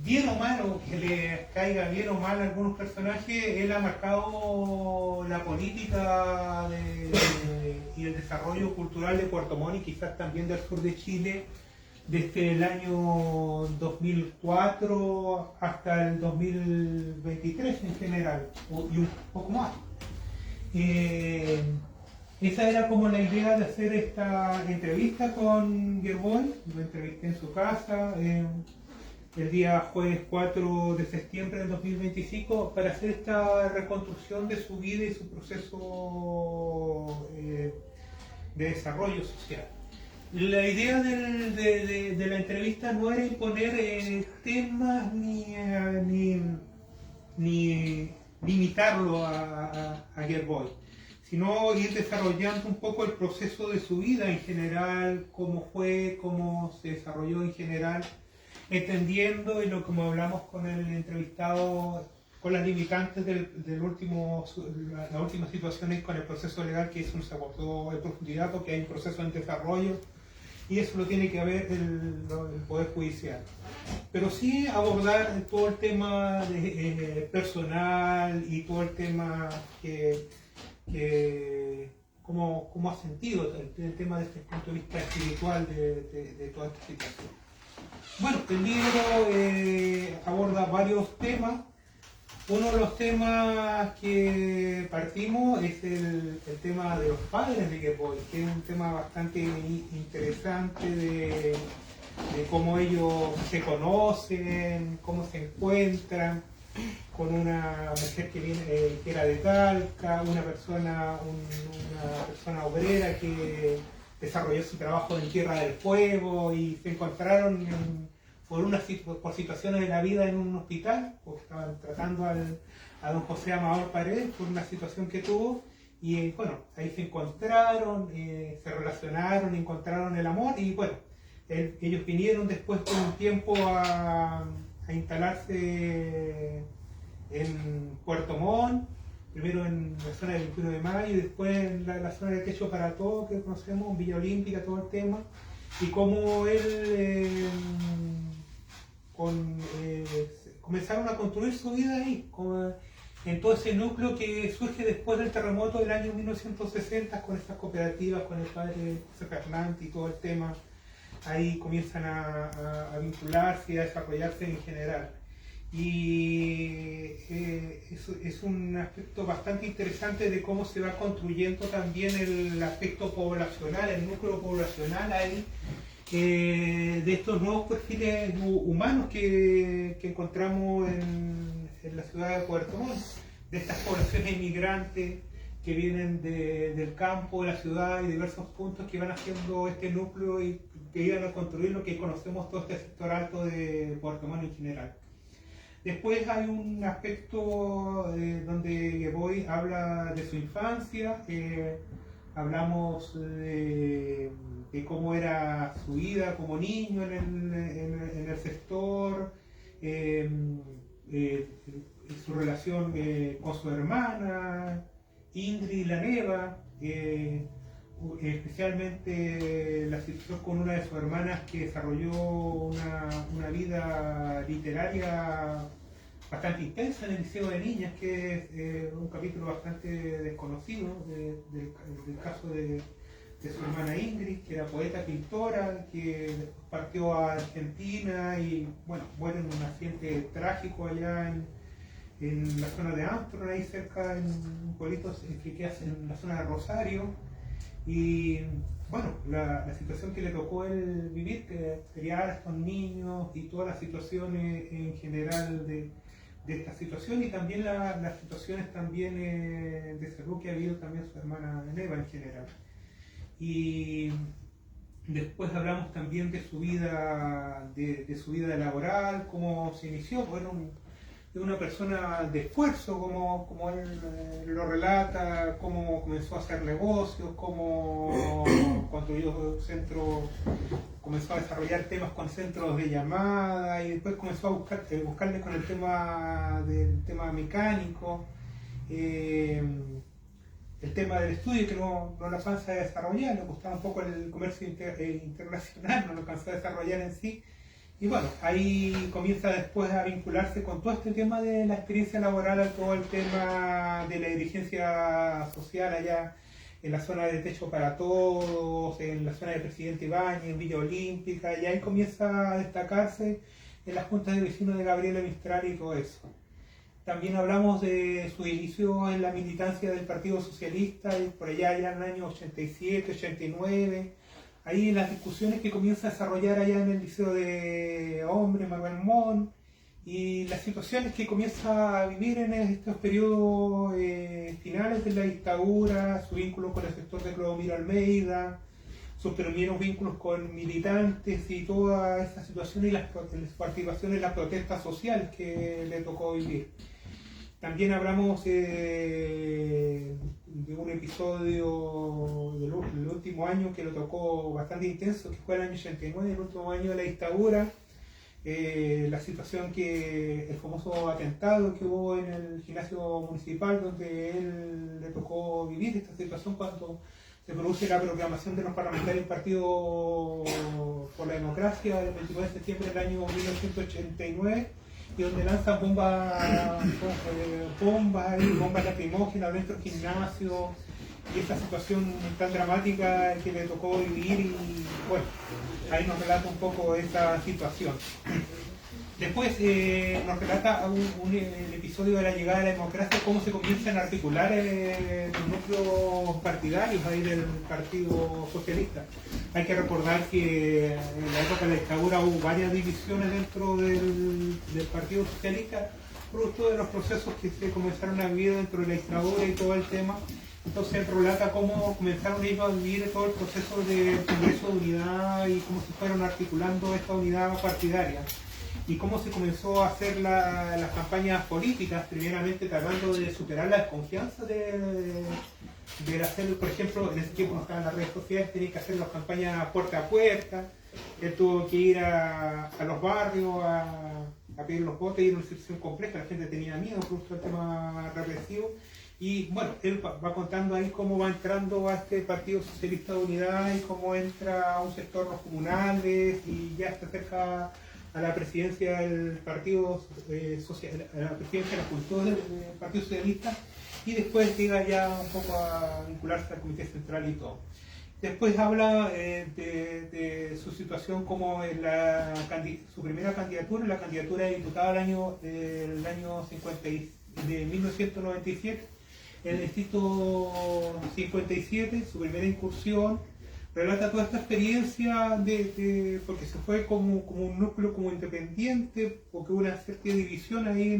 bien o mal, o que le caiga bien o mal a algunos personajes, él ha marcado la política y el desarrollo cultural de Puerto Montt y quizás también del sur de Chile desde el año 2004 hasta el 2023 en general, y un poco más. Eh, Esa era como la idea de hacer esta entrevista con Gerbold. Lo entrevisté en su casa el día jueves 4 de septiembre del 2025 para hacer esta reconstrucción de su vida y su proceso de desarrollo social. La idea de la entrevista no era imponer temas ni limitarlo a Gerbold, sino ir desarrollando un poco el proceso de su vida en general, cómo fue, cómo se desarrolló en general, entendiendo y lo como hablamos con el entrevistado, con las limitantes las últimas situaciones con el proceso legal que eso no se abordó en profundidad porque hay un proceso en desarrollo y eso lo tiene que ver el Poder Judicial. Pero sí abordar todo el tema personal y todo el tema cómo ha sentido el tema desde el punto de vista espiritual de toda esta situación. Bueno, el libro aborda varios temas. Uno de los temas que partimos es el tema de los padres de Gerbold, que es un tema bastante interesante de cómo ellos se conocen, cómo se encuentran, con una mujer que era de Talca, una persona obrera que desarrolló su trabajo en Tierra del Fuego y se encontraron por situaciones de la vida en un hospital, porque estaban tratando a don José Amador Paredes por una situación que tuvo, y bueno, ahí se encontraron, se relacionaron, encontraron el amor, y bueno, ellos vinieron después por un tiempo a instalarse en Puerto Montt, primero en la zona del 21 de mayo y después en la zona de Techo para Todos, que conocemos, Villa Olímpica, todo el tema, y cómo él comenzaron a construir su vida ahí, en todo ese núcleo que surge después del terremoto del año 1960 con estas cooperativas, con el padre José Fernández y todo el tema. Ahí comienzan a vincularse y a desarrollarse en general. Y es un aspecto bastante interesante de cómo se va construyendo también el aspecto poblacional, el núcleo poblacional ahí, de estos nuevos perfiles humanos que encontramos en la ciudad de Puerto Montt, de estas poblaciones inmigrantes que vienen del campo, de la ciudad y diversos puntos que van haciendo este núcleo y que iban a construir lo que conocemos todo este sector alto de Puerto Montt en general. Después hay un aspecto donde Gerbold habla de su infancia, hablamos de cómo era su vida como niño en el sector, su relación con su hermana, Ingrid Laneva, especialmente la situación con una de sus hermanas que desarrolló una vida literaria bastante intensa en el Liceo de Niñas, que es un capítulo bastante desconocido del caso de su hermana Ingrid, que era poeta, pintora, que partió a Argentina y bueno, muere en un accidente trágico allá en la zona de Armstrong, ahí cerca, en un pueblito que queda en la zona de Rosario. Y bueno, la situación que le tocó él vivir, que criar a estos niños y todas las situaciones en general de esta situación y también las situaciones también de salud que ha habido también su hermana Neva en general. Y después hablamos también de su vida, de su vida laboral, cómo se inició. Bueno, de una persona de esfuerzo, como él lo relata, cómo comenzó a hacer negocios, cómo construyó centros, comenzó a desarrollar temas con centros de llamada y después comenzó a buscarle con el tema mecánico, el tema del estudio que no lo alcanza a desarrollar, le gustaba un poco el comercio internacional, no lo alcanzó a desarrollar en sí. Y bueno, ahí comienza después a vincularse con todo este tema de la experiencia laboral, a todo el tema de la dirigencia social allá en la zona de Techo para Todos, en la zona de Presidente Ibáñez, en Villa Olímpica, y ahí comienza a destacarse en las juntas de vecinos de Gabriela Mistral y todo eso. También hablamos de su inicio en la militancia del Partido Socialista, por allá ya en el año 87, 89, ahí las discusiones que comienza a desarrollar allá en el Liceo de Hombres, Manuel Montt, y las situaciones que comienza a vivir en estos periodos finales de la dictadura, su vínculo con el sector de Clodomiro Almeida, sus primeros vínculos con militantes y toda esa situación y las participaciones en las protestas sociales que le tocó vivir. También hablamos de un episodio del último año que lo tocó bastante intenso, que fue el año 89, el último año de la dictadura. La situación el famoso atentado que hubo en el gimnasio municipal, donde él le tocó vivir esta situación cuando se produce la proclamación de los parlamentarios del Partido por la Democracia el 29 de septiembre del año 1989, y donde lanzan bombas lacrimógenas dentro del gimnasio, y esta situación tan dramática que le tocó vivir, y bueno, ahí nos relata un poco esa situación. Después nos relata el episodio de la llegada de la democracia, cómo se comienzan a articular los núcleos partidarios ahí del Partido Socialista. Hay que recordar que en la época de la dictadura hubo varias divisiones dentro del Partido Socialista, producto de los procesos que se comenzaron a vivir dentro de la dictadura y todo el tema. Entonces relata cómo comenzaron ellos a vivir todo el proceso de Congreso de Unidad y cómo se fueron articulando esta unidad partidaria. Y cómo se comenzó a hacer las campañas políticas, primeramente tratando de superar la desconfianza de hacer, por ejemplo, en ese tiempo no estaban las redes sociales, tenía que hacer las campañas puerta a puerta, él tuvo que ir a los barrios a pedir los votos, y era una situación compleja, la gente tenía miedo producto del tema represivo. Y bueno, él va contando ahí cómo va entrando a este Partido Socialista de Unidad y cómo entra a un sector los comunales y ya está cerca a la presidencia del Partido Social, a la presidencia de la Cultura del Partido Socialista, y después llega ya un poco a vincularse al Comité Central y todo. Después habla de su situación como en su primera candidatura, la candidatura de diputado del año 1997, en el distrito 57, su primera incursión. Relata toda esta experiencia porque se fue como un núcleo como independiente, porque hubo una cierta división ahí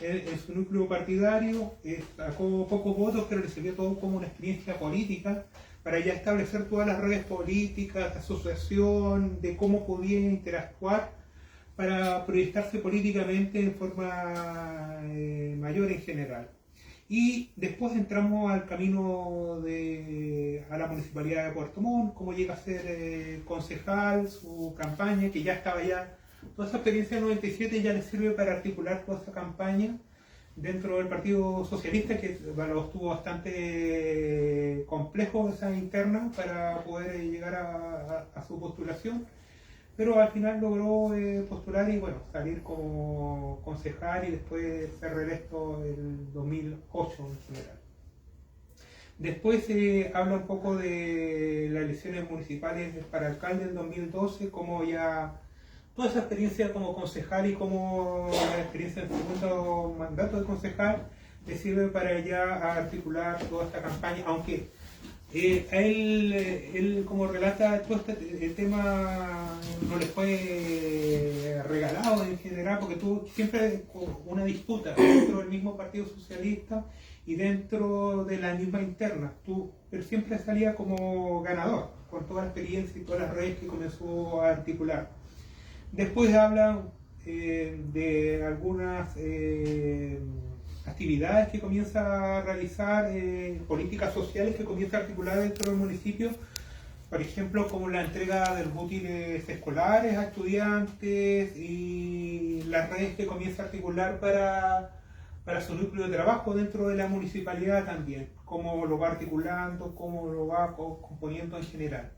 en su núcleo partidario, sacó pocos votos, pero le sirvió todo como una experiencia política para ya establecer todas las redes políticas, de asociación, de cómo podía interactuar para proyectarse políticamente en forma mayor en general. Y después entramos al camino a la Municipalidad de Puerto Montt, cómo llega a ser concejal, su campaña, que ya estaba ya, toda esa experiencia del 97 ya le sirve para articular toda esa campaña dentro del Partido Socialista, que estuvo bastante complejo esa interna para poder llegar a su postulación. Pero al final logró postular y bueno, salir como concejal y después ser reelecto el 2008 en general. Después habla un poco de las elecciones municipales para alcalde del 2012, como ya toda esa experiencia como concejal y como la experiencia del segundo mandato de concejal le sirve para ya articular toda esta campaña, aunque él como relata todo el tema no le fue regalado en general, porque tuvo siempre una disputa dentro del mismo Partido Socialista y dentro de la misma interna, pero siempre salía como ganador con toda la experiencia y todas las redes que comenzó a articular. Después habla de algunas actividades que comienza a realizar, políticas sociales que comienza a articular dentro del municipio, por ejemplo, como la entrega de los útiles escolares a estudiantes y las redes que comienza a articular para su núcleo de trabajo dentro de la municipalidad también, cómo lo va articulando, cómo lo va componiendo en general.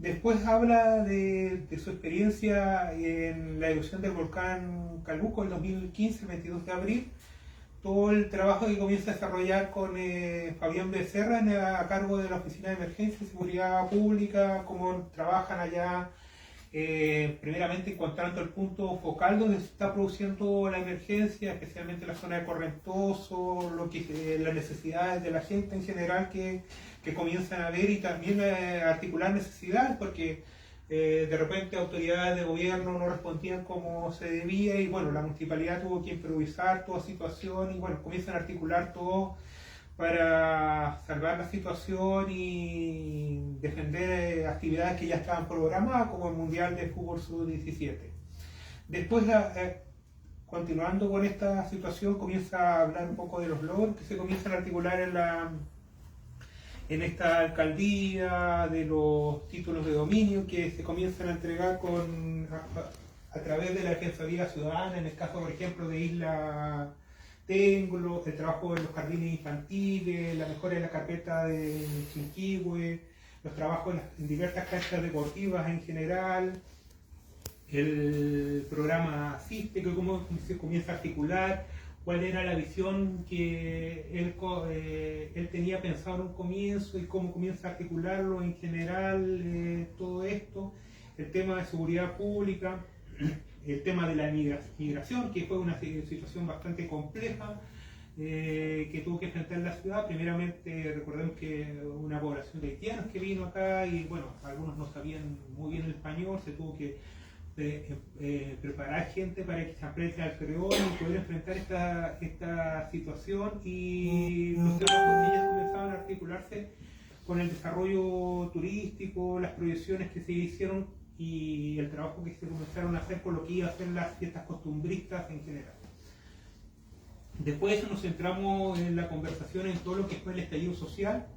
Después habla de su experiencia en la erupción del volcán Calbuco en 2015, el 22 de abril, todo el trabajo que comienza a desarrollar con Fabián Becerra a cargo de la Oficina de Emergencia y Seguridad Pública, cómo trabajan allá, primeramente encontrando el punto focal donde se está produciendo la emergencia, especialmente la zona de Correntoso, las necesidades de la gente en general que comienzan a ver y también articular necesidades, porque de repente autoridades de gobierno no respondían como se debía y bueno, la municipalidad tuvo que improvisar toda situación y bueno, comienzan a articular todo para salvar la situación y defender actividades que ya estaban programadas como el Mundial de Fútbol Sub-17. Después, continuando con esta situación, comienza a hablar un poco de los logros que se comienzan a articular en esta alcaldía, de los títulos de dominio que se comienzan a entregar a través de la Defensoría Ciudadana, en el caso, por ejemplo, de Isla Tenglo, el trabajo en los jardines infantiles, la mejora de la carpeta de Chinquihue, los trabajos en diversas canchas deportivas en general, el programa Asiste, que cómo se comienza a articular, cuál era la visión que él tenía pensado en un comienzo y cómo comienza a articularlo en general, todo esto, el tema de seguridad pública, el tema de la migración, que fue una situación bastante compleja que tuvo que enfrentar la ciudad. Primeramente, recordemos que una población de haitianos que vino acá y bueno, algunos no sabían muy bien el español, se tuvo que preparar gente para que se aprecie al creol y poder enfrentar esta situación, y los trabajos ellas comenzaban a articularse con el desarrollo turístico, las proyecciones que se hicieron y el trabajo que se comenzaron a hacer con lo que iba a ser las fiestas costumbristas en general. Después nos centramos en la conversación en todo lo que fue el estallido social,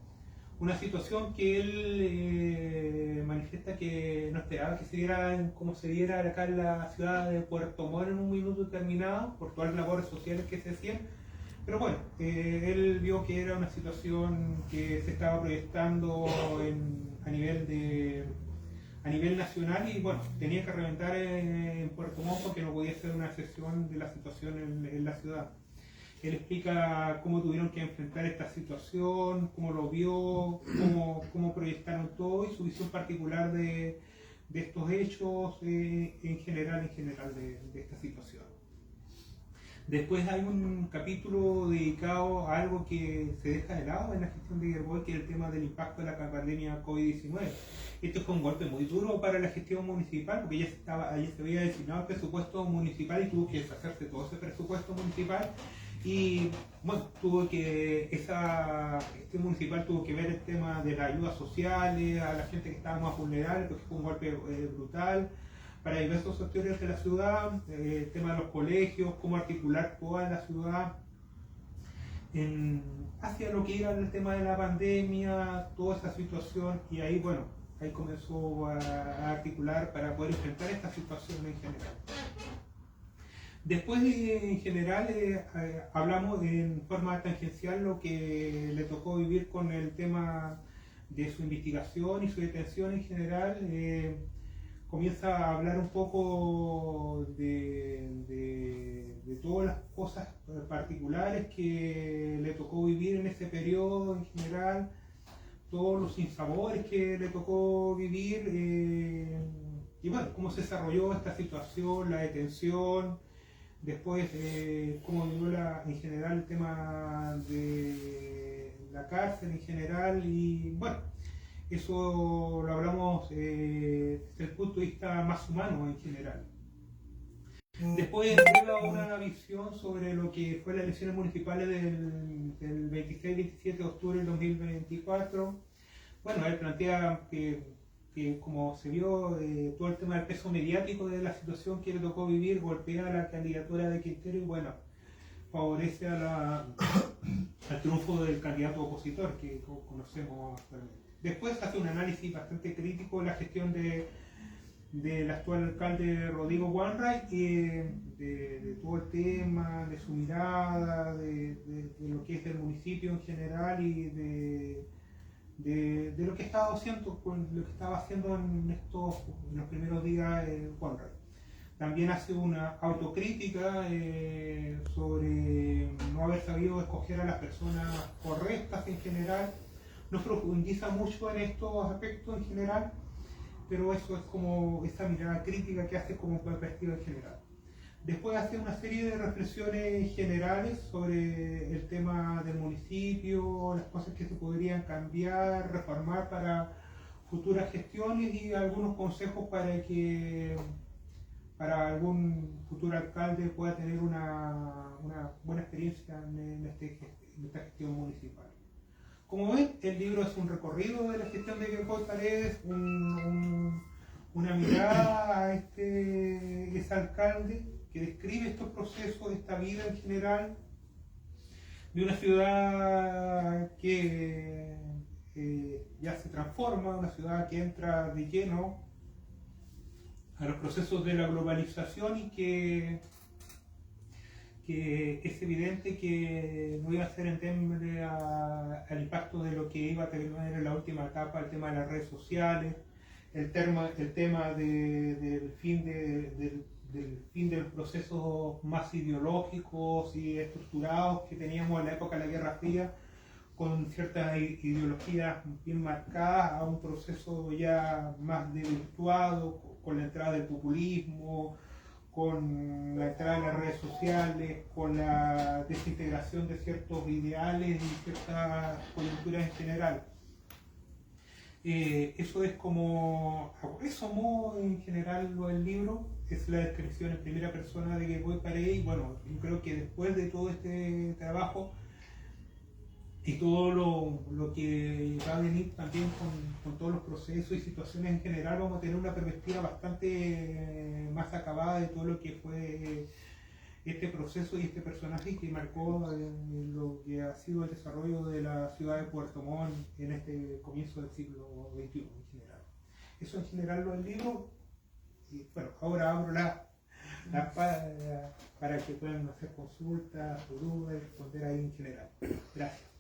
una situación que él manifiesta que no esperaba que se diera como se diera acá en la ciudad de Puerto Montt en un minuto determinado, por todas las labores sociales que se hacían. Pero bueno, él vio que era una situación que se estaba proyectando a nivel nacional y bueno, tenía que reventar en Puerto Montt porque no podía ser una excepción de la situación en la ciudad. Él explica cómo tuvieron que enfrentar esta situación, cómo lo vio, cómo proyectaron todo y su visión particular de estos hechos en general de esta situación. Después hay un capítulo dedicado a algo que se deja de lado en la gestión de Gerboy, que es el tema del impacto de la pandemia COVID-19. Esto fue un golpe muy duro para la gestión municipal, porque ya se había designado el presupuesto municipal y tuvo que deshacerse todo ese presupuesto municipal. Y bueno, esa gestión municipal tuvo que ver el tema de las ayudas sociales a la gente que estaba más vulnerable, porque fue un golpe brutal para diversos sectores de la ciudad, el tema de los colegios, cómo articular toda la ciudad hacia lo que era el tema de la pandemia, toda esa situación, y ahí bueno, ahí comenzó a articular para poder enfrentar esta situación en general. Después, en general, hablamos en forma tangencial lo que le tocó vivir con el tema de su investigación y su detención en general. Comienza a hablar un poco de todas las cosas particulares que le tocó vivir en ese periodo en general, todos los sinsabores que le tocó vivir, y bueno, cómo se desarrolló esta situación, la detención. Después, cómo vivió en general el tema de la cárcel en general, y bueno, eso lo hablamos desde el punto de vista más humano en general. Después da una visión sobre lo que fue las elecciones municipales del 26-27 de octubre del 2024. Bueno, él plantea que como se vio todo el tema del peso mediático de la situación que le tocó vivir, golpea la candidatura de Quintero y bueno, favorece al triunfo del candidato opositor que conocemos actualmente. Después hace un análisis bastante crítico de la gestión del actual alcalde Rodrigo Wainwright, de todo el tema, de su mirada, de lo que es el municipio en general y de lo que estaba haciendo, en los primeros días Conrad. También hace una autocrítica sobre no haber sabido escoger a las personas correctas en general. No profundiza mucho en estos aspectos en general, pero eso es como esa mirada crítica que hace como perspectiva en general. Después hace una serie de reflexiones generales sobre el tema del municipio, las cosas que se podrían cambiar, reformar para futuras gestiones y algunos consejos para algún futuro alcalde pueda tener una buena experiencia en esta gestión municipal. Como ven, el libro es un recorrido de la gestión de Queiroz Paredes, una mirada a ese alcalde que describe estos procesos, esta vida en general, de una ciudad que ya se transforma, una ciudad que entra de lleno a los procesos de la globalización y que es evidente que no iba a ser entendible al impacto de lo que iba a tener en la última etapa, el tema de las redes sociales, el tema del fin de los procesos más ideológicos y estructurados que teníamos en la época de la Guerra Fría, con ciertas ideologías bien marcadas, a un proceso ya más desvirtuado, con la entrada del populismo, con la entrada de las redes sociales, con la desintegración de ciertos ideales y ciertas coyunturas en general. Eso es como, a grosso modo, en general lo del libro, es la descripción en primera persona de Queiroz Paredes. Y bueno, yo creo que después de todo este trabajo y todo lo que va a venir también con todos los procesos y situaciones en general, vamos a tener una perspectiva bastante más acabada de todo lo que fue este proceso y este personaje que marcó lo que ha sido el desarrollo de la ciudad de Puerto Montt en este comienzo del siglo XXI en general. Eso en general lo del libro. Y bueno, ahora abro para que puedan hacer consultas o dudas y responder ahí en general. Gracias.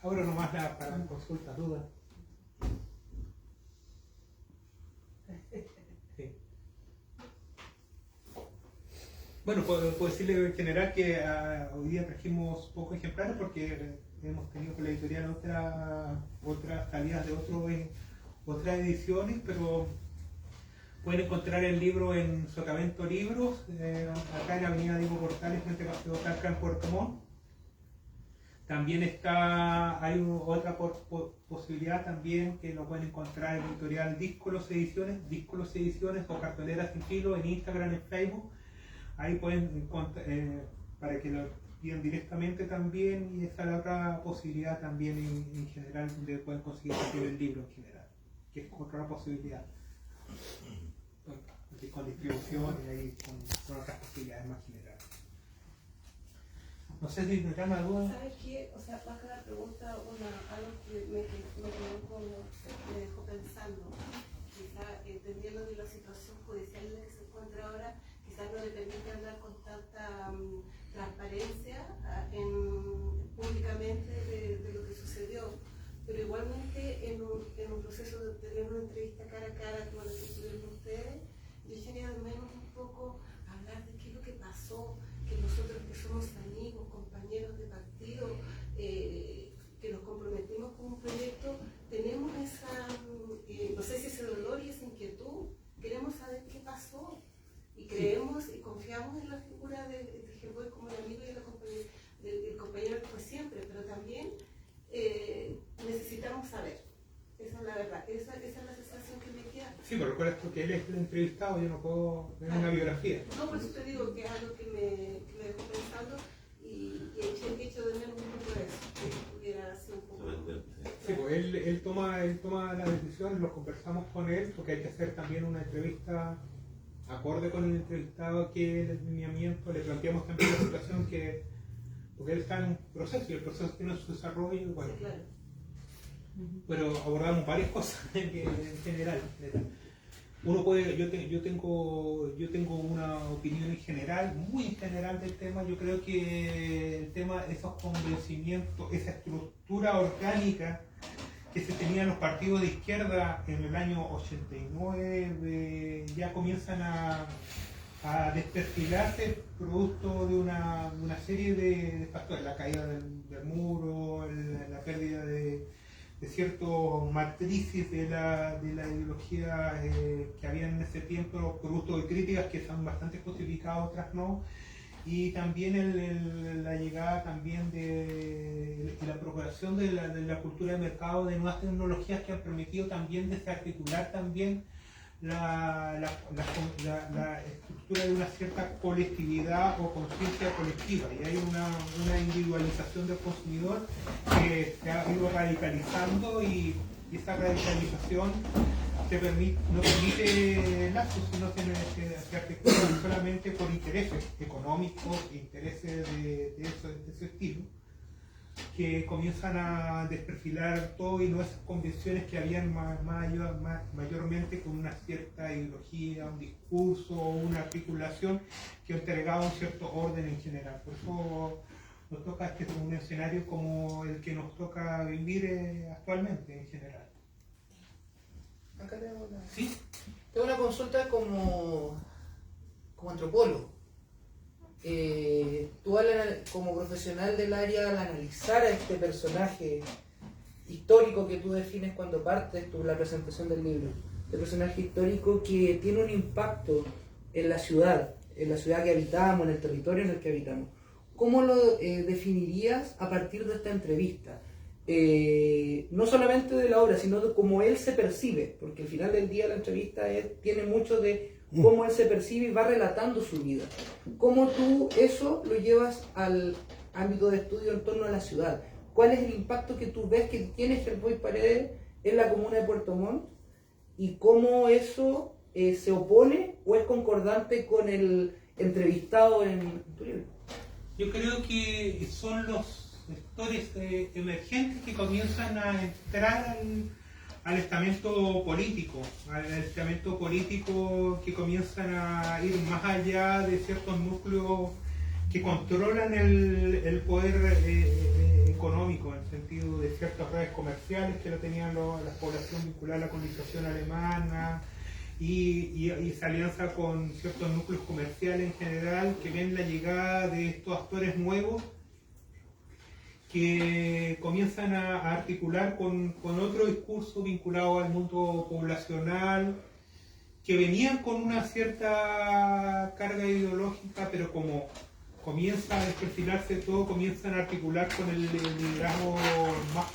Ahora nomás para consultas, dudas. Sí. Bueno, puedo decirle en general que hoy día trajimos pocos ejemplares porque hemos tenido con la editorial otras salidas de otras ediciones, pero pueden encontrar el libro en Sotavento Libros, acá en la avenida Diego Portales, frente a Paseo Talca, en Puerto Montt. También hay otra posibilidad también que lo pueden encontrar en editorial Díscolos Ediciones o Cartoleras Sin Filo en Instagram, en Facebook. Ahí pueden para que lo pidan directamente también, y esa es la otra posibilidad también en general donde pueden conseguir el libro en general, que es otra posibilidad. Con distribución y ahí con otras posibilidades más generales. No sé si me llama duda. ¿Sabes qué? O sea, más que la pregunta, algo que me dejó pensando. Quizá entendiendo de la situación judicial en la que se encuentra ahora, quizás no le permite hablar con tanta transparencia públicamente de lo que sucedió. Pero igualmente en un proceso de tener una entrevista cara a cara como la que tuvieron ustedes, yo quería al menos un poco hablar de qué es lo que pasó, que nosotros que somos amigos, compañeros de partido, que nos comprometimos con un proyecto, tenemos esa, no sé si ese dolor y esa inquietud, queremos saber qué pasó y creemos y confiamos en la figura de Queiroz como el amigo y el compañero que fue siempre, pero también necesitamos saber. Esa es la verdad, esa es la sensación que me queda. Sí, pero recuerda que él es el entrevistado, yo no puedo tener una biografía. No, por eso te digo que es algo que me dejó pensando y he hecho de menos un poco eso, que pudiera ser un poco... Sí, pues él toma la decisión, lo conversamos con él, porque hay que hacer también una entrevista acorde con el entrevistado, que el lineamiento, le planteamos también la situación porque él está en un proceso y el proceso tiene su desarrollo, y bueno. Sí, claro. Pero abordamos varias cosas en general. uno puede, yo tengo una opinión en general, muy en general del tema. Yo creo que el tema, esos convencimientos, esa estructura orgánica que se tenían los partidos de izquierda en el año 89, ya comienzan a desperfilarse producto de una serie de factores, la caída del muro, la pérdida de ciertas matrices de la ideología que había en ese tiempo, producto de críticas que son bastante justificadas, otras no, y también la llegada también de la apropiación de la cultura de mercado de nuevas tecnologías que han permitido también desarticular también la estructura de una cierta colectividad o conciencia colectiva, y hay una individualización del consumidor que se ha ido radicalizando, y esa radicalización no permite lazos, sino que se articula solamente por intereses económicos, intereses de ese estilo, que comienzan a desperfilar todo, y no esas convenciones que habían mayormente con una cierta ideología, un discurso, una articulación que entregaba un cierto orden en general. Por eso nos toca un escenario como el que nos toca vivir actualmente en general. Acá tengo una, ¿Sí? tengo una consulta como antropólogo. Tú como profesional del área, al analizar a este personaje histórico que tú defines cuando partes la presentación del libro, este personaje histórico que tiene un impacto en la ciudad que habitamos, en el territorio en el que habitamos, ¿cómo lo definirías a partir de esta entrevista? No solamente de la obra, sino de cómo él se percibe, porque al final del día la entrevista tiene mucho de cómo él se percibe y va relatando su vida. ¿Cómo tú eso lo llevas al ámbito de estudio en torno a la ciudad? ¿Cuál es el impacto que tú ves que tiene Hellboy Paredes en la comuna de Puerto Montt? ¿Y cómo eso se opone o es concordante con el entrevistado en tu libro? Yo creo que son los sectores emergentes que comienzan a entrar al estamento político que comienzan a ir más allá de ciertos núcleos que controlan el poder económico, en el sentido de ciertas redes comerciales que lo tenían la población vinculada a la colonización alemana, y esa alianza con ciertos núcleos comerciales en general que ven la llegada de estos actores nuevos que comienzan a articular con otro discurso vinculado al mundo poblacional, que venían con una cierta carga ideológica, pero como comienza a desperfilarse todo, comienzan a articular con el liderazgo más,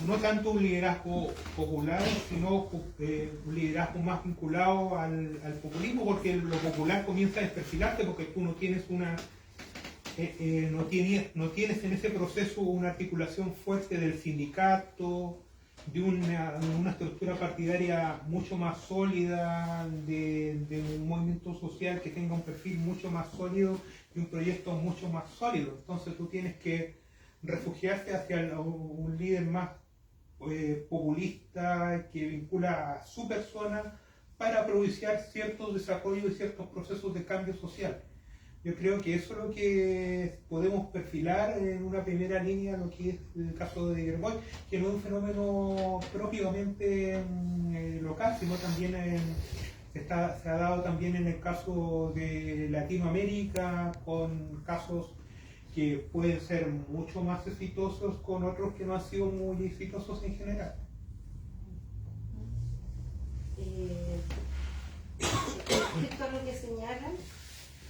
no tanto un liderazgo popular, sino un liderazgo más vinculado al populismo, porque lo popular comienza a desperfilarse porque tú no tienes no tienes en ese proceso una articulación fuerte del sindicato, de una estructura partidaria mucho más sólida, de un movimiento social que tenga un perfil mucho más sólido y un proyecto mucho más sólido. Entonces tú tienes que refugiarte hacia un líder más populista que vincula a su persona para propiciar ciertos desarrollos y ciertos procesos de cambio social. Yo creo que eso es lo que podemos perfilar en una primera línea, lo que es el caso de Hellboy, que no es un fenómeno propiamente local, sino también se ha dado también en el caso de Latinoamérica, con casos que pueden ser mucho más exitosos, con otros que no han sido muy exitosos en general. Respecto a lo que señalan,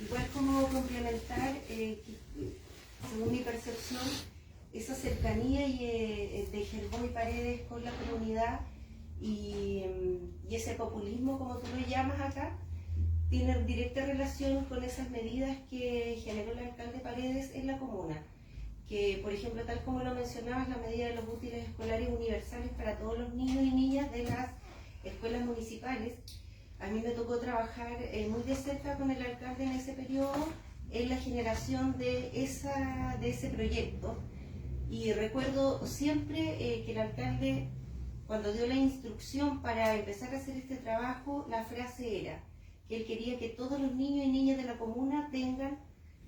igual como complementar, según mi percepción, esa cercanía de Hellboy Paredes con la comunidad y ese populismo, como tú lo llamas acá, tiene directa relación con esas medidas que generó el alcalde Paredes en la comuna. Que, por ejemplo, tal como lo mencionabas, la medida de los útiles escolares universales para todos los niños y niñas de las escuelas municipales. A mí me tocó trabajar muy de cerca con el alcalde en ese periodo en la generación de ese proyecto, y recuerdo siempre que el alcalde cuando dio la instrucción para empezar a hacer este trabajo, la frase era que él quería que todos los niños y niñas de la comuna tengan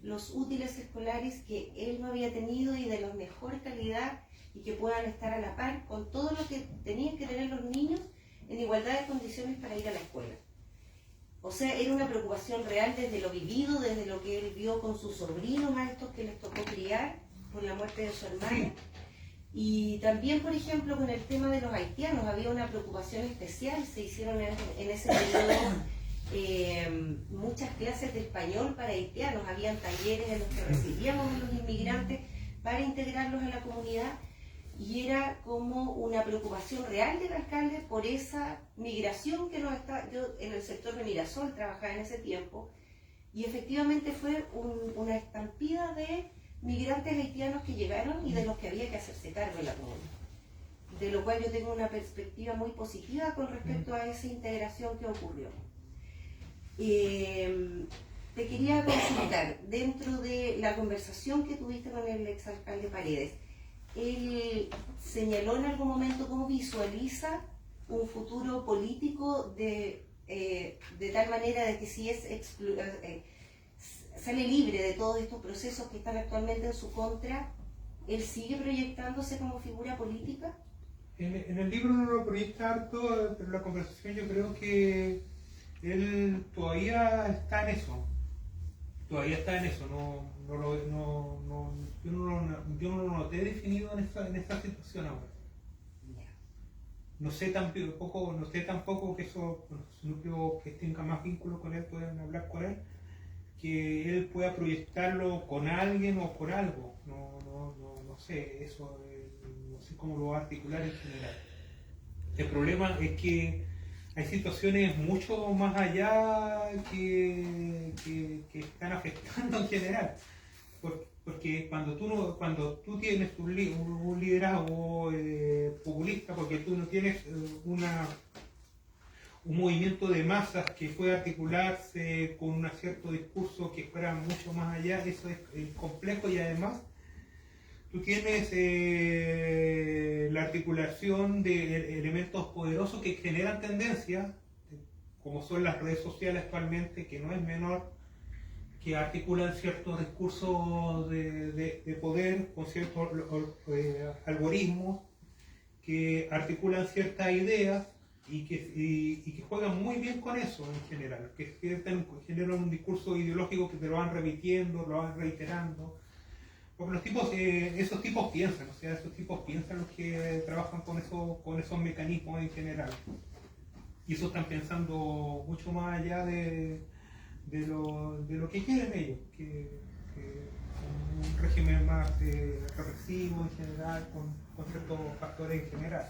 los útiles escolares que él no había tenido y de la mejor calidad, y que puedan estar a la par con todo lo que tenían que tener los niños en igualdad de condiciones para ir a la escuela. O sea, era una preocupación real desde lo vivido, desde lo que él vio con sus sobrinos, a estos que les tocó criar por la muerte de su hermana. Y también, por ejemplo, con el tema de los haitianos, había una preocupación especial. Se hicieron en ese periodo muchas clases de español para haitianos, habían talleres en los que recibíamos a los inmigrantes para integrarlos a la comunidad, y era como una preocupación real del alcalde por esa migración que yo en el sector de Mirasol trabajaba en ese tiempo, y efectivamente fue una estampida de migrantes haitianos que llegaron y de los que había que hacerse cargo en la comunidad, de lo cual yo tengo una perspectiva muy positiva con respecto a esa integración que ocurrió. Te quería consultar, dentro de la conversación que tuviste con el exalcalde Paredes, él señaló en algún momento cómo visualiza un futuro político de tal manera de que si sale libre de todos estos procesos que están actualmente en su contra, ¿él sigue proyectándose como figura política? En el libro no lo proyecta harto, pero la conversación yo creo que él todavía está en eso. Todavía está en eso. Yo no lo noté definido en esa situación ahora. No sé tampoco que esos núcleos que tengan más vínculos con él puedan hablar con él, que él pueda proyectarlo con alguien o con algo. No sé, eso no sé cómo lo va a articular en general. El problema es que hay situaciones mucho más allá que están afectando en general. Porque cuando tú tienes un liderazgo populista, porque tú no tienes un movimiento de masas que pueda articularse con un cierto discurso que fuera mucho más allá, eso es complejo, y además tú tienes la articulación de elementos poderosos que generan tendencias, como son las redes sociales actualmente, que no es menor, que articulan ciertos discursos de poder con ciertos algoritmos, que articulan ciertas ideas y que juegan muy bien con eso en general, que generan un discurso ideológico que te lo van repitiendo, lo van reiterando. Porque esos tipos piensan, los que trabajan con esos mecanismos en general. Y eso están pensando mucho más allá de lo que quieren ellos, que un régimen más represivo en general, con ciertos factores en general.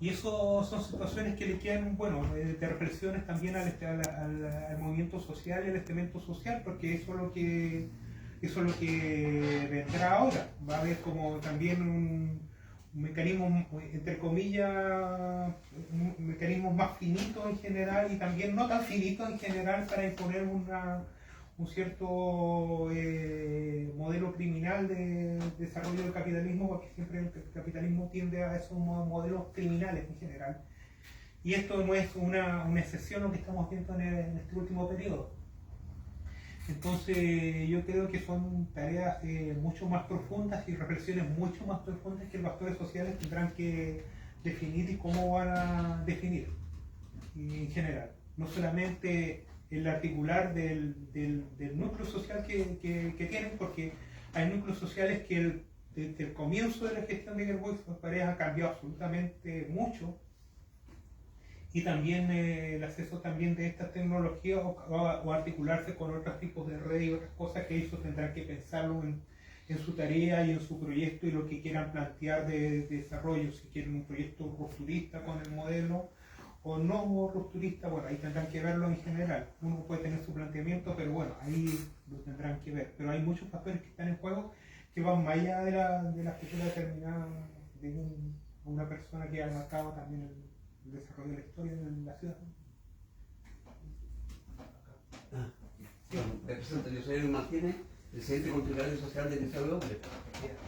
Y eso son situaciones que le quedan, de reflexiones también al movimiento social y al estamento social, porque eso es lo que vendrá ahora. Va a haber como también un mecanismo, entre comillas, un mecanismo más finito en general y también no tan finito en general para imponer un cierto modelo criminal de desarrollo del capitalismo, porque siempre el capitalismo tiende a esos modelos criminales en general. Y esto no es una excepción lo que estamos viendo en este último periodo. Entonces yo creo que son tareas mucho más profundas y reflexiones mucho más profundas que los actores sociales tendrán que definir y cómo van a definir en general. No solamente el articular del núcleo social que tienen, porque hay núcleos sociales que desde el comienzo de la gestión de Gerbois Paredes ha cambiado absolutamente mucho. Y también el acceso también de estas tecnologías o articularse con otros tipos de redes y otras cosas que ellos tendrán que pensarlo en su tarea y en su proyecto y lo que quieran plantear de desarrollo, si quieren un proyecto rupturista con el modelo o no rupturista, ahí tendrán que verlo en general. Uno puede tener su planteamiento, pero ahí lo tendrán que ver. Pero hay muchos factores que están en juego que van más allá de la figura determinada de una persona que ha marcado también el desarrollo de la historia en la ciudad. Me presento, yo soy Luis Martínez, presidente cultural y social de Liceo de Hombre.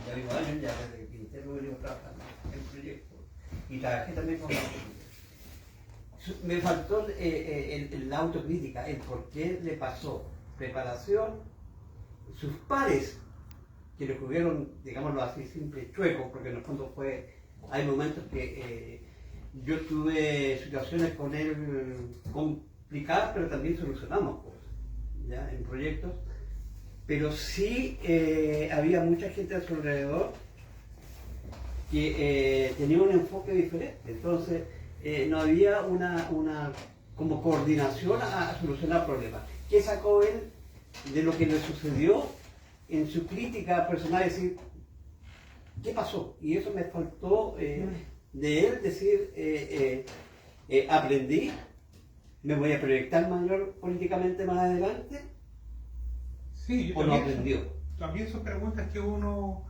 Ya vivo años, ya desde que interno venimos trabajando en proyectos y trabajé también con la autocrítica. Me faltó la autocrítica, el por qué le pasó. Preparación, sus pares, que le tuvieron, digámoslo así, simple, chueco, porque en el fondo hay momentos que yo tuve situaciones con él complicadas, pero también solucionamos cosas, ¿ya? En proyectos. Pero sí había mucha gente a su alrededor que tenía un enfoque diferente. Entonces no había una como coordinación a solucionar problemas. ¿Qué sacó él de lo que le sucedió en su crítica personal? Decir, ¿qué pasó? Y eso me faltó de él decir, aprendí, me voy a proyectar mayor políticamente más adelante. Sí, ¿O no aprendió? También son preguntas que uno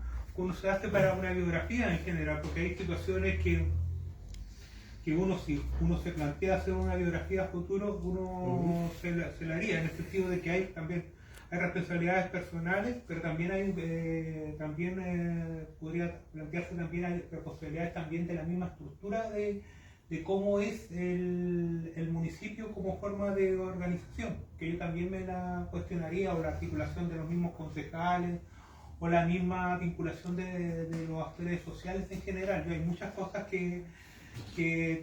se hace para una biografía en general, porque hay situaciones que uno, si uno se plantea hacer una biografía a futuro, uno se la haría, en el sentido de que hay responsabilidades personales, pero también podría plantearse también hay responsabilidades también de la misma estructura de cómo es el municipio como forma de organización, que yo también me la cuestionaría, o la articulación de los mismos concejales, o la misma vinculación de los actores sociales en general. Hay muchas cosas que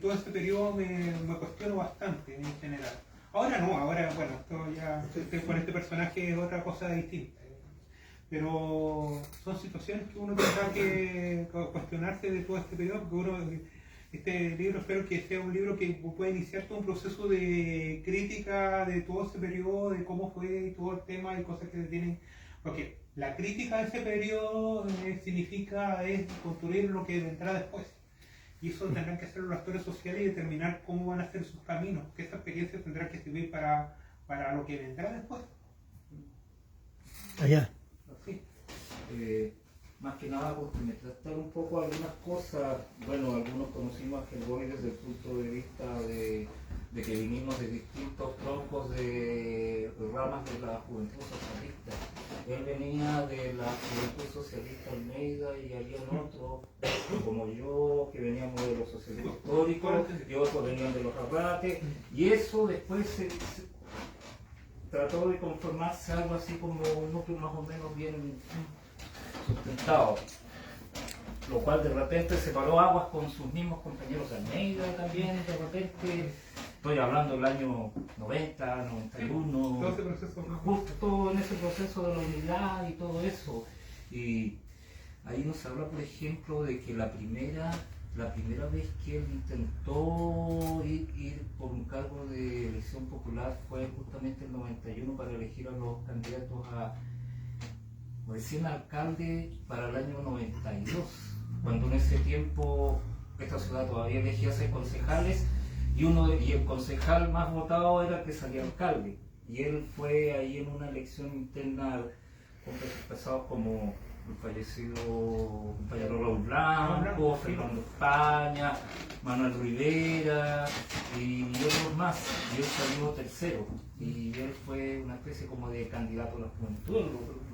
todo este periodo me cuestiono bastante en general. Ahora no, ahora bueno, esto ya con este personaje es otra cosa distinta. Pero son situaciones que uno tendrá que cuestionarse de todo este periodo, porque este libro espero que sea un libro que pueda iniciar todo un proceso de crítica de todo ese periodo, de cómo fue y todo el tema y cosas que se tienen. Porque la crítica de ese periodo significa construir lo que vendrá después. Y eso tendrán que hacer los actores sociales y determinar cómo van a ser sus caminos, que esa experiencia tendrá que servir para lo que vendrá después. Allá. Sí. Más que nada porque me trataron un poco algunas cosas. Bueno, algunos conocimos a Helgoy desde el punto de vista de que vinimos de distintos troncos de ramas de la juventud socialista. Él venía de la juventud socialista Almeida y había otro, como yo, que veníamos de los socialistas históricos, y otros venían de los arrates, y eso después se trató de conformarse algo así como un núcleo más o menos bien sustentado, lo cual de repente separó aguas con sus mismos compañeros de Almeida también, de repente, estoy hablando del año 90, 91, Todo ese proceso, justo en ese proceso de la unidad y todo eso. Y ahí nos habla, por ejemplo, de que la primera vez que él intentó ir por un cargo de elección popular fue justamente el 91 para elegir a los candidatos a recién alcalde para el año 92, cuando en ese tiempo esta ciudad todavía elegía 6 concejales y el concejal más votado era el que salía alcalde, y él fue ahí en una elección interna con pesos pesados como el fallecido compañero Raúl Blanco, Fernando España, Manuel Rivera y otros más, y él salió tercero, y él fue una especie como de candidato a la juventud,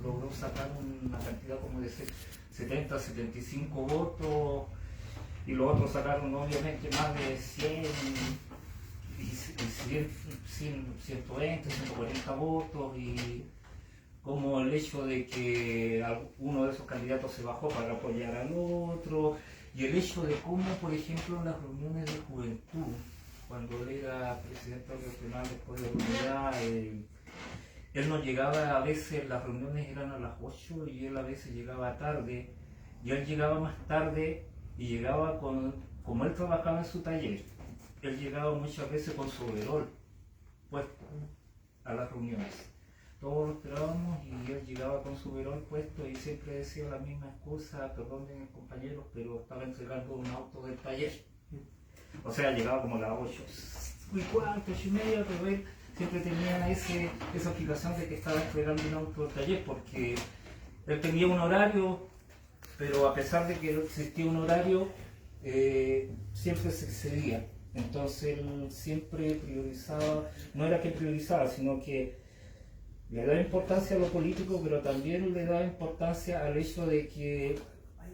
logró sacar una cantidad como de 70, 75 votos, y los otros sacaron obviamente más de 100, 120, 140 votos, y como el hecho de que uno de esos candidatos se bajó para apoyar al otro, y el hecho de cómo, por ejemplo, en las reuniones de juventud, cuando él era presidente regional después de la unidad, él no llegaba, a veces las reuniones eran a las 8 y él a veces llegaba tarde, y él llegaba más tarde y llegaba como él trabajaba en su taller, él llegaba muchas veces con su overol puesto a las reuniones. Todos lo esperábamos y él llegaba con su overol puesto y siempre decía la misma excusa: perdonen compañeros, pero estaba entregando un auto del taller. O sea, llegaba como a las 8:15, 8:30, pero él siempre tenía esa explicación de que estaba entregando un auto del taller, porque él tenía un horario, pero a pesar de que existía un horario, siempre se excedía. Entonces él siempre priorizaba, no era que priorizaba, sino que le da importancia a lo político, pero también le da importancia al hecho de que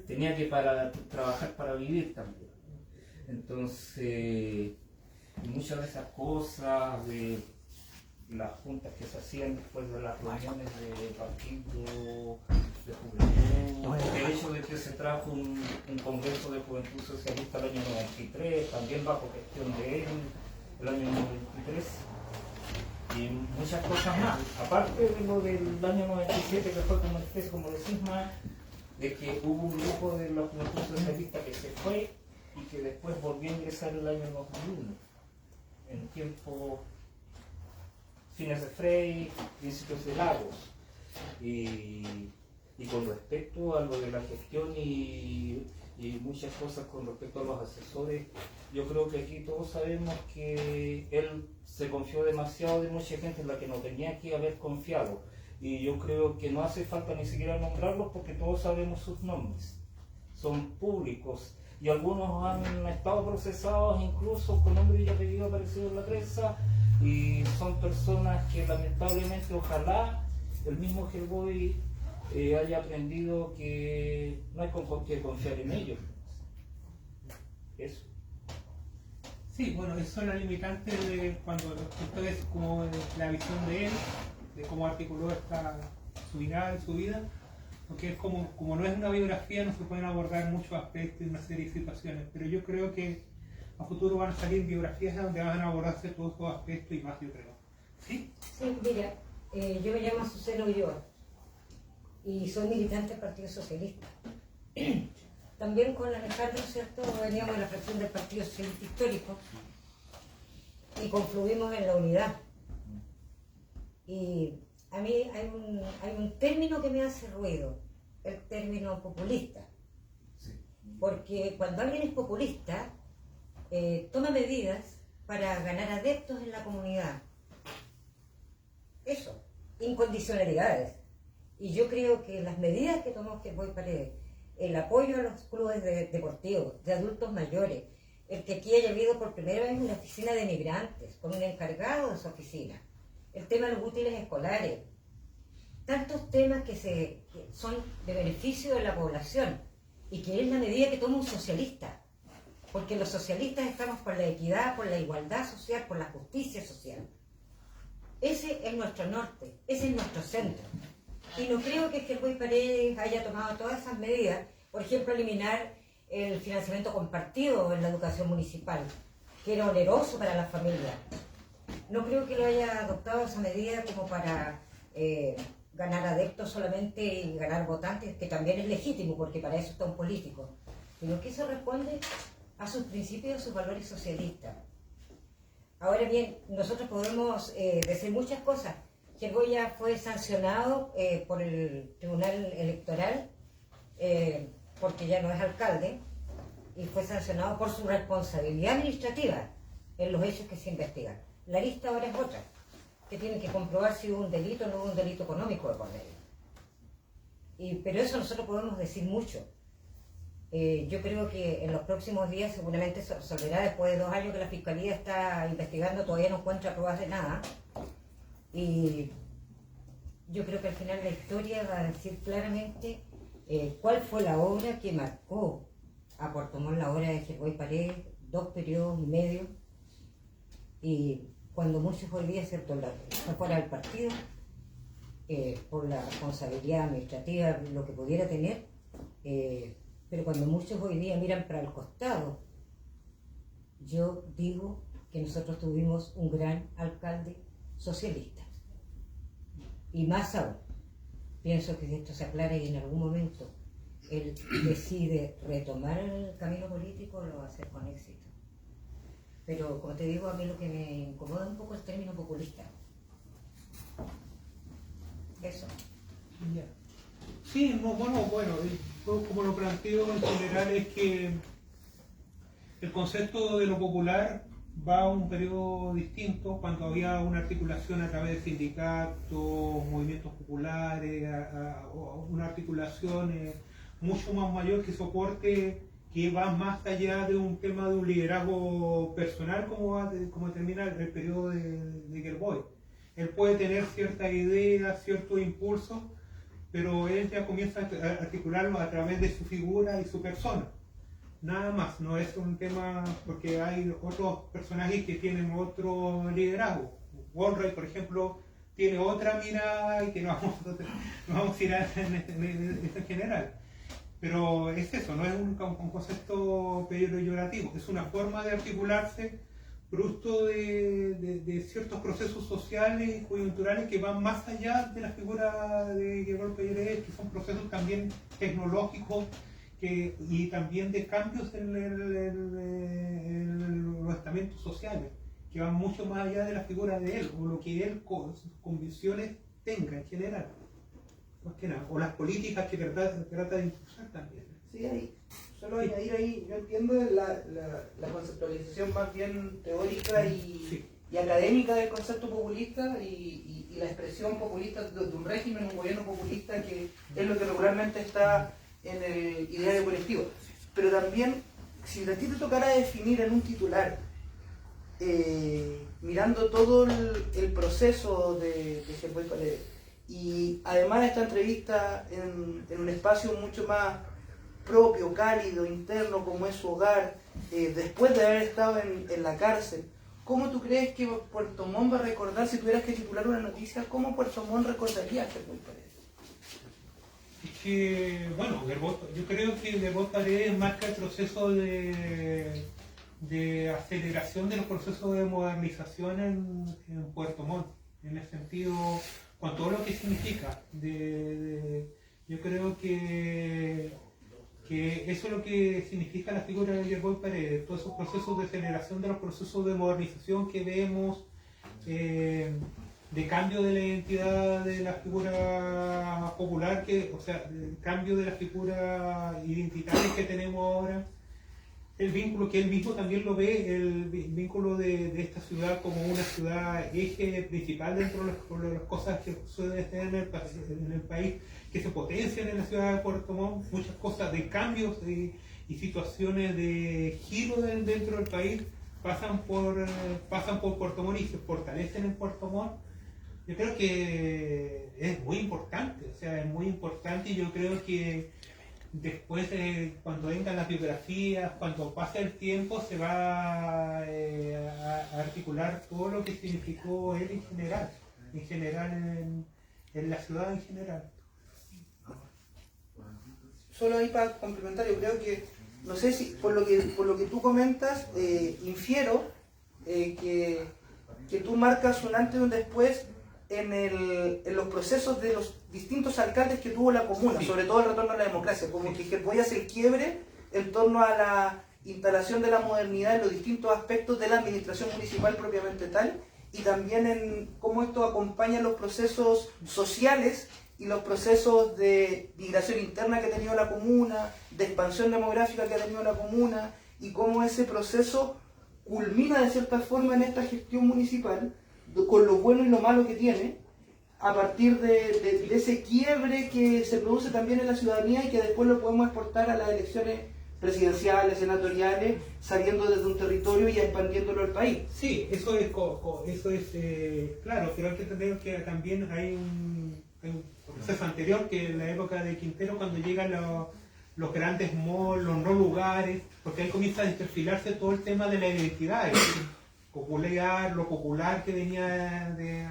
tenía que trabajar para vivir también. Entonces, muchas de esas cosas, de las juntas que se hacían después de las reuniones de partido, de juventud, el hecho de que se trajo un congreso de juventud socialista el año 93, también bajo gestión de él, el año 93, y muchas cosas más. Aparte de lo del año 97, que fue como una especie como de cisma, de que hubo un grupo de la juventud socialista que se fue y que después volvió a ingresar el año 2001, en tiempo fines de Frey, principios de Lagos. Y con respecto a lo de la gestión y muchas cosas con respecto a los asesores, yo creo que aquí todos sabemos que él se confió demasiado de mucha gente en la que no tenía que haber confiado. Y yo creo que no hace falta ni siquiera nombrarlos porque todos sabemos sus nombres. Son públicos y algunos han estado procesados incluso con nombre y apellido aparecido en la prensa, y son personas que lamentablemente ojalá el mismo Hellboy haya aprendido que no hay con qué confiar en ellos. Eso. Sí, bueno, eso son las limitantes de cuando ustedes, como la visión de él, de cómo articuló su mirada y su vida, porque es como no es una biografía, no se pueden abordar muchos aspectos y una serie de situaciones, pero yo creo que a futuro van a salir biografías donde van a abordarse todos estos aspectos y más, yo creo. ¿Sí? Sí, mira, yo me llamo Azucena Ulloa y soy militante del Partido Socialista. También con Alejandro, ¿cierto? Veníamos de la fracción del Partido Socialista Histórico y confluimos en la unidad. Y a mí hay un término que me hace ruido, el término populista. Porque cuando alguien es populista, toma medidas para ganar adeptos en la comunidad. Eso, incondicionalidades. Y yo creo que las medidas que tomó Hellboy Paredes, el apoyo a los clubes deportivos, de adultos mayores, el que aquí haya habido por primera vez una oficina de migrantes, con un encargado de su oficina, el tema de los útiles escolares, tantos temas que son de beneficio de la población y que es la medida que toma un socialista. Porque los socialistas estamos por la equidad, por la igualdad social, por la justicia social. Ese es nuestro norte, ese es nuestro centro. Y no creo que Hellboy Paredes haya tomado todas esas medidas, por ejemplo, eliminar el financiamiento compartido en la educación municipal, que era oneroso para las familias. No creo que lo haya adoptado esa medida como para ganar adeptos solamente y ganar votantes, que también es legítimo, porque para eso está un político, sino que eso responde a sus principios y a sus valores socialistas. Ahora bien, nosotros podemos decir muchas cosas. Hellboy ya fue sancionado por el Tribunal Electoral porque ya no es alcalde, y fue sancionado por su responsabilidad administrativa en los hechos que se investigan. La lista ahora es otra, que tiene que comprobar si hubo un delito o no hubo un delito económico de por medio. Pero eso nosotros podemos decir mucho. Yo creo que en los próximos días seguramente se resolverá, después de 2 años que la Fiscalía está investigando, todavía no encuentra pruebas de nada. Y yo creo que al final la historia va a decir claramente cuál fue la obra que marcó a Puerto Montt, la obra de Hellboy Paredes, 2 periodos y medio. Y cuando muchos hoy día, ¿cierto?, están fuera del partido, por la responsabilidad administrativa, lo que pudiera tener, pero cuando muchos hoy día miran para el costado, yo digo que nosotros tuvimos un gran alcalde socialista. Y más aún, pienso que si esto se aclara y en algún momento él decide retomar el camino político, lo va a hacer con éxito. Pero como te digo, a mí lo que me incomoda un poco es el término populista. Eso. Ya. Sí, no, bueno, como lo planteo en general es que el concepto de lo popular va a un periodo distinto, cuando había una articulación a través de sindicatos, movimientos populares, una articulación mucho más mayor que soporte, que va más allá de un tema de un liderazgo personal, como termina el periodo de Hellboy. Él puede tener ciertas ideas, ciertos impulsos, pero él ya comienza a articularlo a través de su figura y su persona. nada más, no es un tema porque hay otros personajes que tienen otro liderazgo. Woolray, por ejemplo, tiene otra mirada y que no vamos a ir en general. Pero es eso, no es un concepto peyorativo, es una forma de articularse producto de ciertos procesos sociales y coyunturales que van más allá de la figura de Gregor Peyret, que son procesos también tecnológicos y también de cambios en los estamentos sociales, que van mucho más allá de la figura de él, o lo que él con sus convicciones tenga en general, más que nada, o las políticas que trata de impulsar también. Sí, ahí. Solo añadir ahí, yo entiendo la conceptualización más bien teórica y académica del concepto populista y la expresión populista de un régimen, un gobierno populista, que es lo que regularmente está en el ideario colectivo. Pero también, si a ti te tocara definir en un titular, mirando todo el proceso de Gerboy Paredes, y además esta entrevista en un espacio mucho más propio, cálido, interno, como es su hogar, después de haber estado en la cárcel, ¿cómo tú crees que Puerto Montt va a recordar, si tuvieras que titular una noticia, cómo Puerto Montt recordaría a Gerboy Paredes? Es que, bueno, yo creo que Gerboy Paredes marca el proceso de aceleración de los procesos de modernización en Puerto Montt, en el sentido, con todo lo que significa. Yo creo que eso es lo que significa la figura de Gerboy Paredes, todos esos procesos de aceleración de los procesos de modernización que vemos, de cambio de la identidad de la figura popular, o sea, el cambio de la figura identitaria que tenemos ahora, el vínculo que él mismo también lo ve, el vínculo de esta ciudad como una ciudad eje principal dentro de las cosas que suceden en el país, que se potencian en la ciudad de Puerto Montt, muchas cosas de cambios y situaciones de giro dentro del país pasan por Puerto Montt y se fortalecen en Puerto Montt. Yo creo que es muy importante, o sea, es muy importante, y yo creo que después, cuando vengan las biografías, cuando pase el tiempo, se va a articular todo lo que significó él en general en la ciudad en general. Solo ahí para complementar, yo creo que, no sé si por lo que tú comentas, infiero que tú marcas un antes y un después en los procesos de los distintos alcaldes que tuvo la comuna, sobre todo el retorno a la democracia, como que Gerboy hace el quiebre en torno a la instalación de la modernidad en los distintos aspectos de la administración municipal propiamente tal, y también en cómo esto acompaña los procesos sociales y los procesos de migración interna que ha tenido la comuna, de expansión demográfica que ha tenido la comuna, y cómo ese proceso culmina de cierta forma en esta gestión municipal, con lo bueno y lo malo que tiene, a partir de ese quiebre que se produce también en la ciudadanía y que después lo podemos exportar a las elecciones presidenciales, senatoriales, saliendo desde un territorio y expandiéndolo al país. Sí, eso es claro, pero hay que entender que también hay un proceso anterior, que en la época de Quintero, cuando llegan los grandes malls, los no lugares, porque ahí comienza a desperfilarse todo el tema de la identidad, lo popular que venía de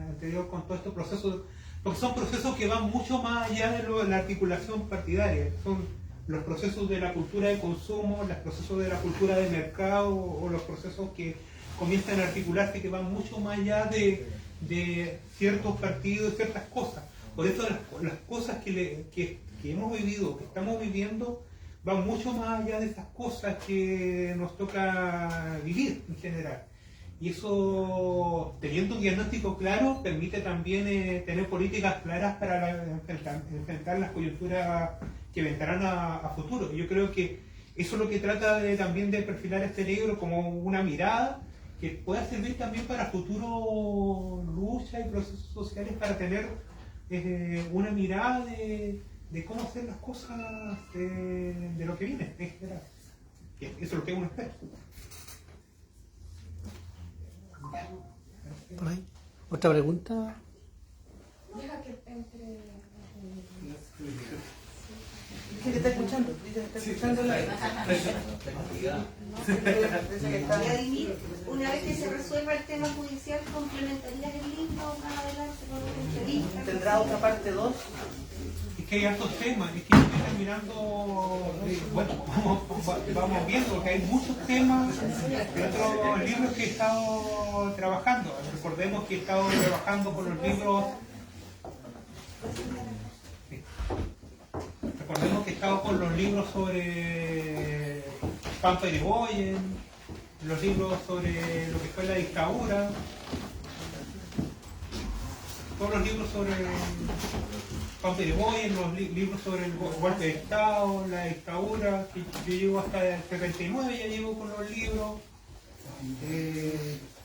anterior con todo estos procesos, porque son procesos que van mucho más allá de la articulación partidaria, son los procesos de la cultura de consumo, los procesos de la cultura de mercado, o los procesos que comienzan a articularse, que van mucho más allá de ciertos partidos, ciertas cosas. Por eso las cosas que hemos vivido, que estamos viviendo, van mucho más allá de esas cosas que nos toca vivir en general. Y eso, teniendo un diagnóstico claro, permite también tener políticas claras para enfrentar las coyunturas que vendrán a futuro. Y yo creo que eso es lo que trata también de perfilar este libro, como una mirada que pueda servir también para futuro lucha y procesos sociales, para tener una mirada de cómo hacer las cosas de lo que viene en general. Eso es lo que uno espera. ¿Otra pregunta? Deja que entre. Dice que está escuchando, dice que está escuchando la... Vladimir, una vez que se resuelva el tema judicial, ¿complementarías el libro más adelante con una entrevista? ¿Tendrá otra parte 2? Es que hay hartos temas, es que yo estoy terminando, bueno, vamos viendo, porque hay muchos temas de otros libros que he estado trabajando. Recordemos que he estado trabajando con los libros, recordemos que he estado con los libros sobre Pampa y Boyen, los libros sobre lo que fue la dictadura, todos los libros sobre Pampa y Boyen, los libros sobre el golpe de Estado, la dictadura, que yo llevo hasta el 79, ya llevo con los libros.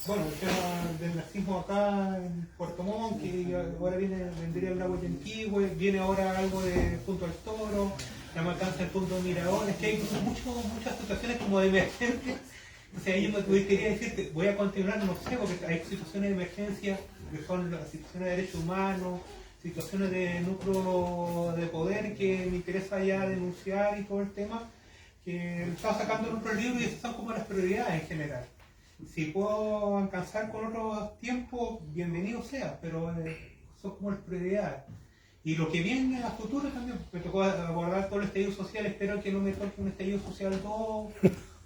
Bueno, el tema del nazismo acá en Puerto Montt, que ahora vendría el lago Yanquihue, viene ahora algo de Punto al Toro, la matanza del punto de Mirador, es que hay muchas situaciones como de emergencia. Entonces ahí yo quería decirte, voy a continuar, no sé, porque hay situaciones de emergencia, que son las situaciones de derechos humanos, situaciones de núcleo de poder que me interesa ya denunciar y todo el tema, que estaba sacando en otro libro y esas son como las prioridades en general. Si puedo alcanzar con otros tiempos, bienvenido sea, pero son como las prioridades. Y lo que viene a futuro también, me tocó abordar todo el estallido social, espero que no me toque un estallido social 2,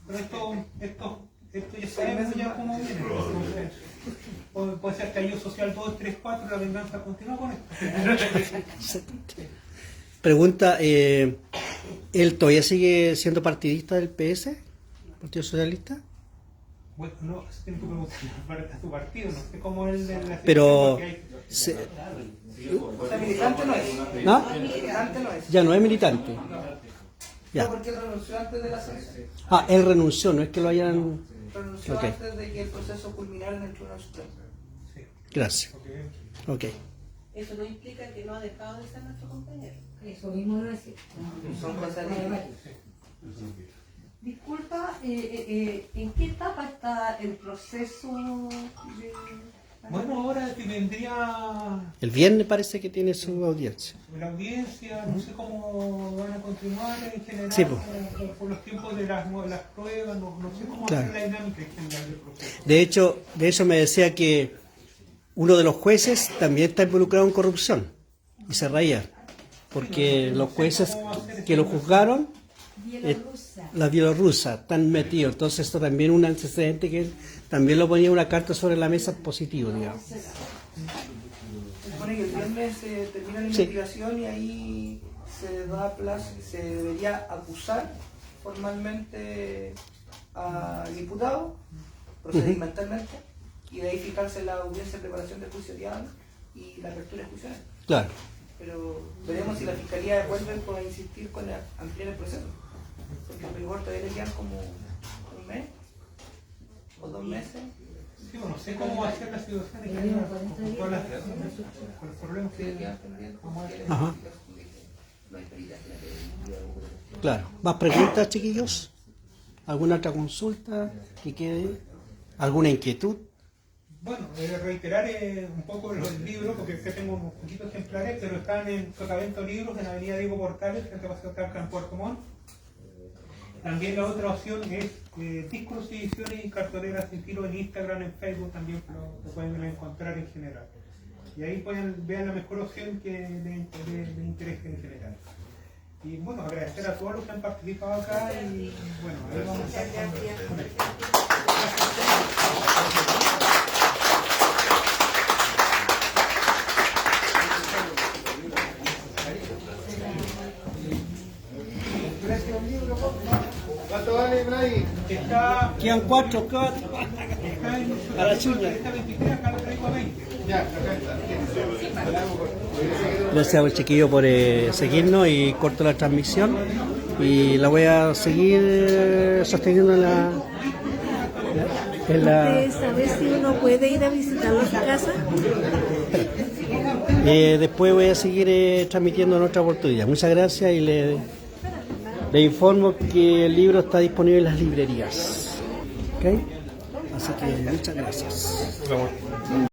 pero esto ya sabemos ya cómo viene. Puede ser estallido social 2, 3, 4, la venganza continúa con esto. Pregunta, ¿él todavía sigue siendo partidista del PS, Partido Socialista? Bueno, no, eso tiene que preguntar a tu partido, no sé cómo él de la... Pero... O sea, militante no es. ¿Ah? Militante no es. Ya no es militante. Ya. Ya. Porque él renunció antes de la ascensión. Ah, él renunció, no es que lo hayan... Renunció Ok. antes de que el proceso culminara en el Tribunal Supremo. Gracias. Ok. Eso no implica que no ha dejado de ser nuestro compañero. Eso mismo lo decía. Son cosas distintas. Disculpa, ¿en qué etapa está el proceso de... Bueno, ahora que vendría El viernes parece que tiene su audiencia. la audiencia, no sé cómo van a continuar en general, Sí, pues. por los tiempos de las pruebas, no sé cómo Claro. hacer la dinámica en general del proceso. De hecho me decía que uno de los jueces también está involucrado en corrupción y se reía, porque los jueces que lo juzgaron, la bielorrusa, están metidos. Entonces esto también es un antecedente que también lo ponía una carta sobre la mesa positivo, digamos. Se supone que el viernes se termina la Sí. investigación y ahí se da plazo, se debería acusar formalmente al diputado, procedimentalmente, y de ahí fijarse la audiencia de preparación del juicio oral y la apertura de juicio oral. Claro. Pero veremos si la fiscalía vuelve a insistir con ampliar el proceso, porque en rigor todavía le quedan como un mes o 2 meses. Sí, bueno, no sé cómo va a ser la situación en general, con todas las con los problemas Que que quedan pendientes, porque Ajá. no hay peritaje. Claro. ¿Más preguntas, chiquillos? ¿Alguna otra consulta que quede? ¿Alguna inquietud? Bueno, reiterar un poco los libros, porque acá tengo unos poquitos ejemplares, pero están en Sotavento Libros, en la avenida Diego Portales, frente a Paseo Talca, en Puerto Montt. También la otra opción es discos y ediciones y cartoleras sin tiro en Instagram, en Facebook, también lo pueden encontrar en general. Y ahí vean la mejor opción que les interese en general. Y bueno, agradecer a todos los que han participado acá y bueno, ahí vamos a estar con esto. ¿Cuánto vale, Bray? Está Quedan 4. en A la chuña. Esta 23, acá lo traigo a 20. Ya, acá está. Gracias, chiquillo, por seguirnos y corto la transmisión. Y la voy a seguir sosteniendo en la... ¿Saber si uno puede ir a visitarlo a su casa? Después voy a seguir transmitiendo en otra oportunidad. Muchas gracias y le informo que el libro está disponible en las librerías. ¿Ok? Así que muchas gracias.